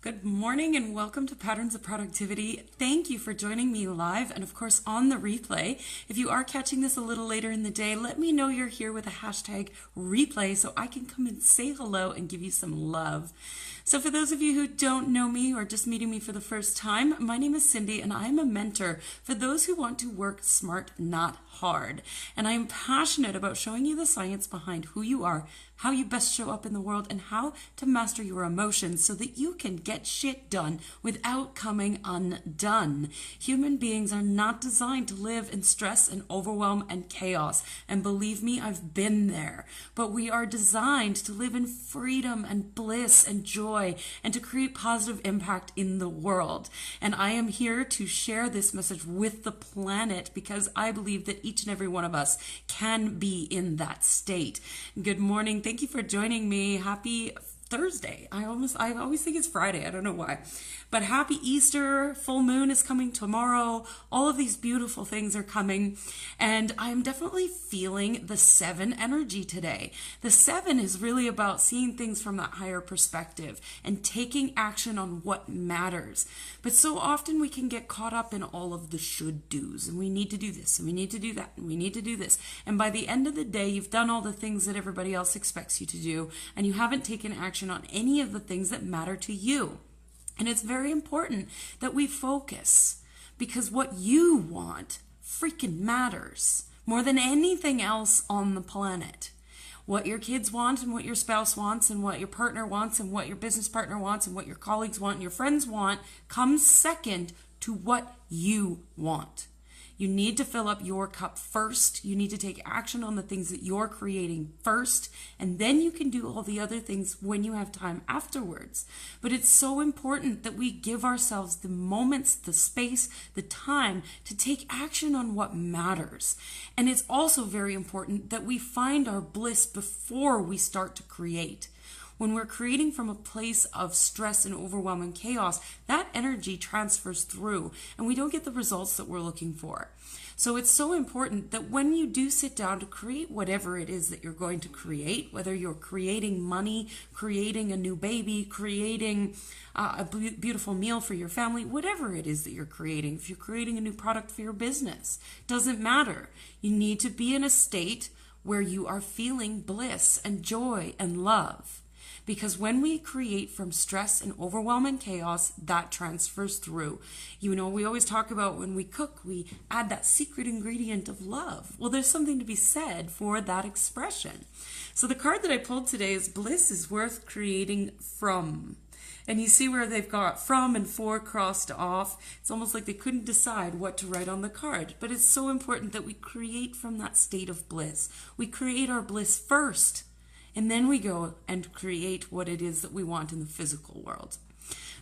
Good morning and welcome to Patterns of Productivity. Thank you for joining me live and of course on the replay. If you are catching this a little later in the day, let me know you're here with a hashtag replay so I can come and say hello and give you some love. So for those of you who don't know me or just meeting me for the first time, my name is Cindy and I'm a mentor for those who want to work smart, not hard. And I am passionate about showing you the science behind who you are, how you best show up in the world, and how to master your emotions so that you can get shit done without coming undone. Human beings are not designed to live in stress and overwhelm and chaos. And believe me, I've been there. But we are designed to live in freedom and bliss and joy and to create positive impact in the world. And I am here to share this message with the planet because I believe that each and every one of us can be in that state. Good morning. Thank you for joining me. Happy Thursday. I always think it's Friday. I don't know why. But happy Easter. Full moon is coming tomorrow. All of these beautiful things are coming. And I'm definitely feeling the 7 energy today. The 7 is really about seeing things from that higher perspective and taking action on what matters. But so often we can get caught up in all of the should do's, and we need to do this and we need to do that and we need to do this. And by the end of the day, you've done all the things that everybody else expects you to do, and you haven't taken action on any of the things that matter to you. And it's very important that we focus because what you want freaking matters more than anything else on the planet. What your kids want and what your spouse wants and what your partner wants and what your business partner wants and what your colleagues want and your friends want comes second to what you want. You need to fill up your cup first. You need to take action on the things that you're creating first, and then you can do all the other things when you have time afterwards. But it's so important that we give ourselves the moments, the space, the time to take action on what matters. And it's also very important that we find our bliss before we start to create. When we're creating from a place of stress and overwhelm and chaos, that energy transfers through and we don't get the results that we're looking for. So it's so important that when you do sit down to create whatever it is that you're going to create, whether you're creating money, creating a new baby, creating a beautiful meal for your family, whatever it is that you're creating, if you're creating a new product for your business, doesn't matter. You need to be in a state where you are feeling bliss and joy and love. Because when we create from stress and overwhelm and chaos, that transfers through. You know, we always talk about when we cook, we add that secret ingredient of love. Well, there's something to be said for that expression. So the card that I pulled today is Bliss is worth creating from. And you see where they've got from and for crossed off. It's almost like they couldn't decide what to write on the card. But it's so important that we create from that state of bliss. We create our bliss first. And then we go and create what it is that we want in the physical world.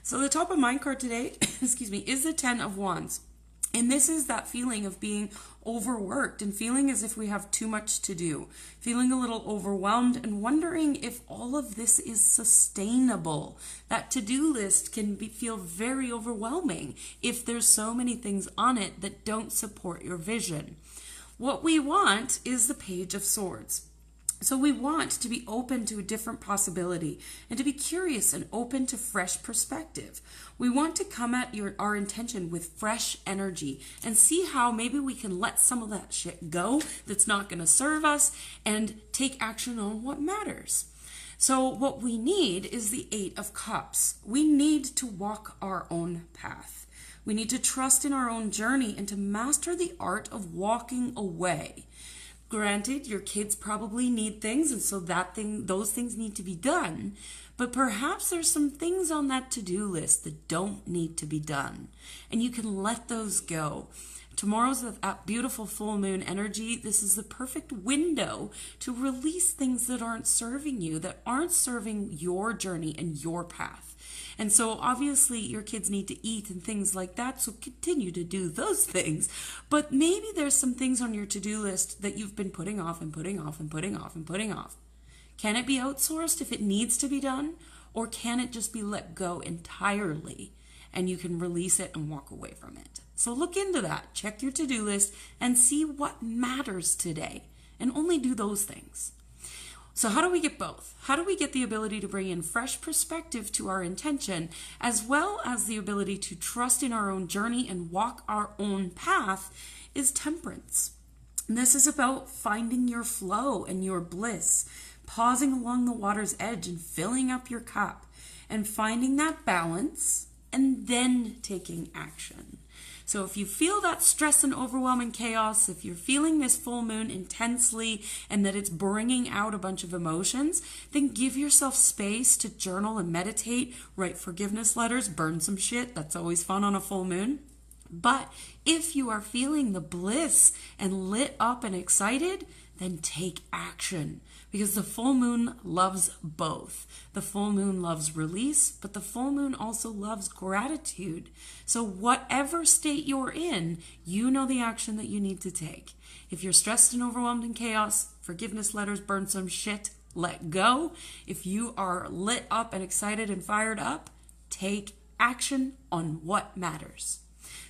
So the top of my card today, is the 10 of Wands. And this is that feeling of being overworked and feeling as if we have too much to do, feeling a little overwhelmed and wondering if all of this is sustainable. That to-do list can feel very overwhelming if there's so many things on it that don't support your vision. What we want is the Page of Swords. So we want to be open to a different possibility and to be curious and open to fresh perspective. We want to come at our intention with fresh energy and see how maybe we can let some of that shit go that's not going to serve us and take action on what matters. So what we need is the 8 of Cups. We need to walk our own path. We need to trust in our own journey and to master the art of walking away. Granted, your kids probably need things, and so those things need to be done. But perhaps there's some things on that to-do list that don't need to be done, and you can let those go. Tomorrow's that beautiful full moon energy. This is the perfect window to release things that aren't serving you, that aren't serving your journey and your path. And so obviously your kids need to eat and things like that, so continue to do those things. But maybe there's some things on your to-do list that you've been putting off and putting off and putting off and putting off. Can it be outsourced if it needs to be done? Or can it just be let go entirely and you can release it and walk away from it? So look into that. Check your to-do list and see what matters today and only do those things. So how do we get both? How do we get the ability to bring in fresh perspective to our intention, as well as the ability to trust in our own journey and walk our own path? Is temperance. And this is about finding your flow and your bliss, pausing along the water's edge and filling up your cup and finding that balance and then taking action. So if you feel that stress and overwhelm and chaos, if you're feeling this full moon intensely and that it's bringing out a bunch of emotions, then give yourself space to journal and meditate, write forgiveness letters, burn some shit. That's always fun on a full moon. But if you are feeling the bliss and lit up and excited, then take action, because the full moon loves both. The full moon loves release, but the full moon also loves gratitude. So whatever state you're in, you know the action that you need to take. If you're stressed and overwhelmed in chaos, forgiveness letters, burn some shit, let go. If you are lit up and excited and fired up, take action on what matters.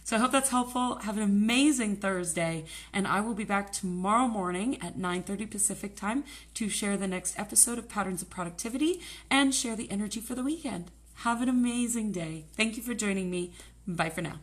So I hope that's helpful. Have an amazing Thursday, and I will be back tomorrow morning at 9:30 Pacific time to share the next episode of Patterns of Productivity and share the energy for the weekend. Have an amazing day. Thank you for joining me. Bye for now.